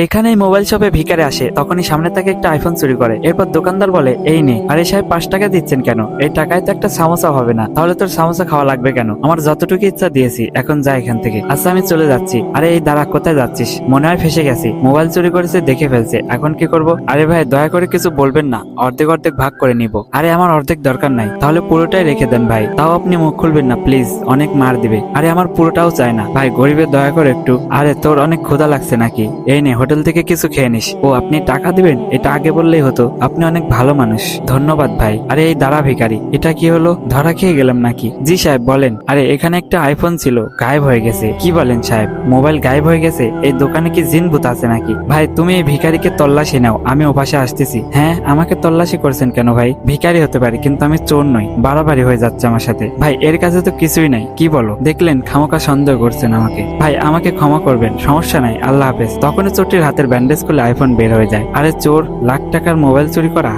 এখানেই মোবাইল শপে ভিখারি আসে, তখনই সামনে থেকে একটা আইফোন চুরি করে। এরপর দোকানদার বলে, এই নে। আরে সাহেব 5 টাকা দিচ্ছেন কেন? এই টাকায় তো একটা সামোসা হবে না। তাহলে তোর সামোসা খাওয়া লাগবে কেন? আমার যতটুকু ইচ্ছা দিয়েছি, এখন যা এখান থেকে। আচ্ছা আমি চলে যাচ্ছি। আরে এই দাঁড়া, কোথায় যাচ্ছিস? মনে হয় ফেসে গেছি। মোবাইল চুরি করেছে, দেখে ফেলছে, এখন কি করব? আরে ভাই দয়া করে কিছু বলবেন না, অর্ধেক অর্ধেক ভাগ করে নিব। আরে আমার অর্ধেক দরকার নাই, তাহলে পুরোটাই রেখে দেন ভাই। তাও আপনি মুখ খুলবেন না প্লিজ, অনেক মার দিবে। আরে আমার পুরোটাও চাই না ভাই, গরিবের দয়া করে একটু। আরে তোর অনেক ক্ষুধা লাগছে নাকি? এই নে, হোটেল থেকে কিছু খেয়ে নিস। ও আপনি টাকা দিবেন? এটা আগে বললেই হতো, আপনি অনেক ভালো মানুষ। ধন্যবাদ ভাই। আরে এই দাঁড়া ভিখারি, এটা কি হলো? ধরা খেয়ে গেলাম নাকি? জি সাহেব বলেন। আরে এখানে একটা আইফোন ছিল, গায়েব হয়ে গেছে। কি বলেন সাহেব, মোবাইল গায়েব হয়ে গেছে? এই দোকানে কি জিন ভূত আছে নাকি? ভাই তুমি এই ভিখারিকে তল্লাশি নাও, আমি ওপাশে আসতেছি। হ্যাঁ আমাকে তল্লাশি করছেন কেন ভাই? ভিখারি হতে পারি কিন্তু আমি চোর নই। বাড়াবাড়ি হয়ে যাচ্ছে আমার সাথে। ভাই এর কাছে তো কিছুই নাই। কি বলো? দেখলেন খামোকা সন্দেহ করছেন আমাকে। ভাই আমাকে ক্ষমা করবেন, সমস্যা নাই, আল্লাহ হাফেজ। তখনই চোরটির হাতের ব্যান্ডেজ খুলে আইফোন বের হয়ে যায়। আরে চোর, লাখ টাকার মোবাইল চুরি করা।